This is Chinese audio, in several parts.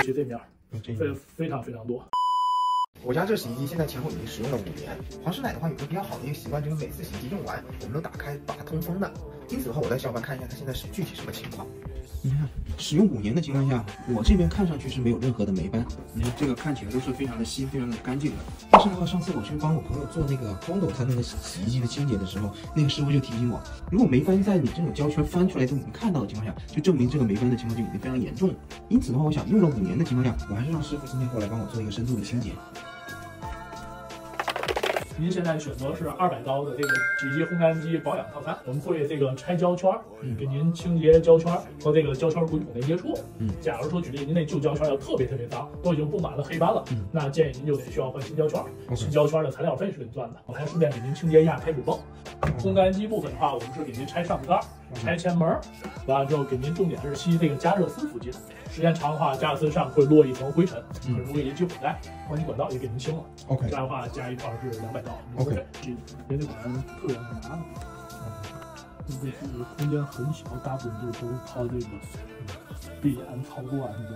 其这面非常多。我家这洗衣机现在前后已经使用了5年。黄师奶的话有个比较好的一个习惯，就是每次洗衣机用完，我们都打开把它通风的。因此的话，我带小伙伴看一下它现在是具体什么情况。你看，使用5年的情况下，我这边看上去是没有任何的霉斑，你看这个看起来都是非常的新、非常的干净的。但是的话，上次我去帮我朋友做那个Kondo他那个洗衣机的清洁的时候，那个师傅就提醒我，如果霉斑在你这种胶圈翻出来都已经看到的情况下，就证明这个霉斑的情况就已经非常严重了。因此的话，我想用了5年的情况下，我还是让师傅今天过来帮我做一个深度的清洁。您现在选择是200刀的这个几级烘干机保养套餐，我们会这个拆胶圈，给您清洁胶圈和这个胶圈滚筒连接处。假如说举例您那旧胶圈要特别脏，都已经布满了黑斑了，那建议您就得需要换新胶圈。新胶圈的材料费是给您算的，我还顺便给您清洁一下开水泵。烘干机部分的话，我们是给您拆上盖、拆前门，完了之后给您重点是吸这个加热丝附近，时间长的话，加热丝上会落一层灰尘，很容易引起火灾。换新管道也给您清了。这样的话加一块是200刀。连这管特别难拿。这个空间很小，大部分就都靠这个闭眼操作啊什么的。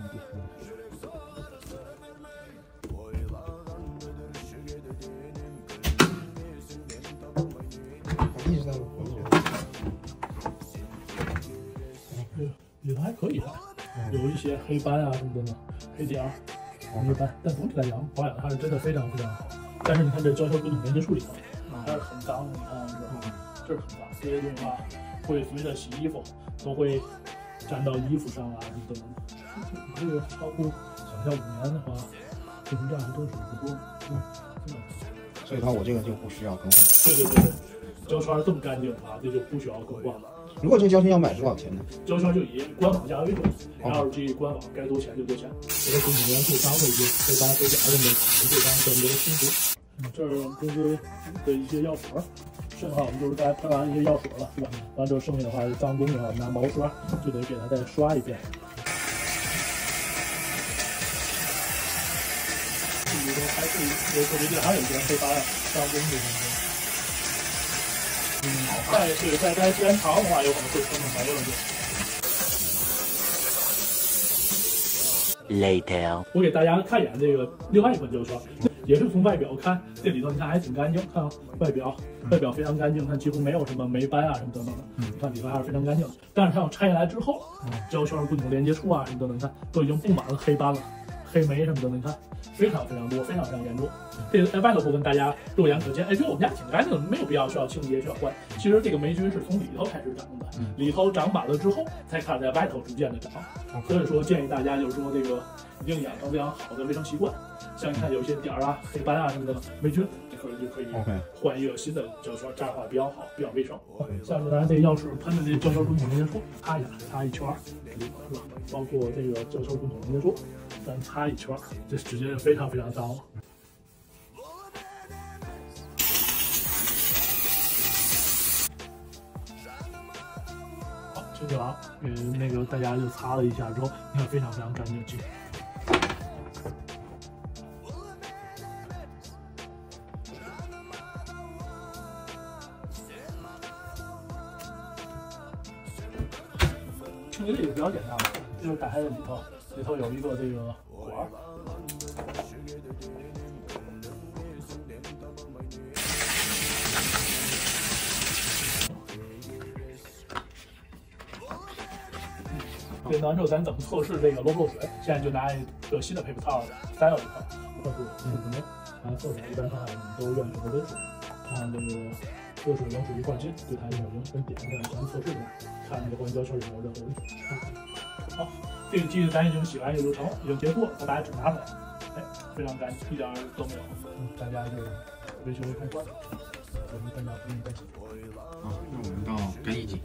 一直在我里头还可以吧，有一些黑斑啊什么的呢，黑点儿、黑斑，但总体来讲保养的还是真的非常好。但是你看这胶圈滚筒连接处里头还是很脏的，你看这是很脏，这些东西的话会随着洗衣服都会粘到衣服上啊什么的。这个超过想象5年的话，做成这样还真是不多。所以的话，我这个就不需要更换。对，胶圈这么干净的话，这就不需要更换了。如果这个胶圈要买多少钱呢？胶圈就以官网价为准，LG 官网该多钱就多钱。这个滚筒连处脏了一些，黑斑黑点什么的，这张全都清除。这儿就是的一些药水，剩下我们就是该喷完一些药水了，是吧？完之后剩下的话，脏东西的话，拿毛刷就得给它再刷一遍。这里头还是有特别地还有一些黑斑、脏东西什么的。再待时间长的话，有可能会喷成没了就。Later， 我给大家看一眼这个另外一款胶圈，也是从外表看，这里头你看还挺干净，看外表非常干净，它几乎没有什么霉斑啊什么等等的，你看里头还是非常干净的。但是它要拆下来之后，胶圈滚筒连接处啊什么等等，你看都已经布满了黑斑了、黑霉什么的，你看非常多，非常严重。这个在外头部分大家肉眼可见，哎，觉得我们家挺干净的，没有必要需要清洁需要换。其实这个霉菌是从里头开始长的，里头长满了之后，才开始在外头逐渐的长。所以说建议大家就是说这个一定养成非常好的卫生习惯。像你看有些点儿啊、黑斑啊什么的霉菌，就可以换一个新的胶圈，这样的话比较好，比较卫生。像是咱这钥匙喷的这胶圈滚筒连接处，擦一下，擦一圈，是吧？包括这个胶圈滚筒连接处，咱擦一圈，这直接就非常脏了。清洁完，给那个大家就擦了一下之后，你看非常干净净。清洁这个比较简单，就是打开这里头有一个这个管。这完之后，咱怎么测试这个漏不漏水？现在就拿一个新的配布套塞到里头，测试是什么？然后测水一般看看你都愿意什么温水，看这个热水冷水一块进，对它有没有跟点一下，咱们测试一下，看那个关于胶圈有没有任何温水。好，这个机子咱已经洗完一个流程了，已经结束了，咱把纸拿出来，哎，非常干净，一点都没有。大家就维修开关，我们大家不用担心。好，那我们到干衣机。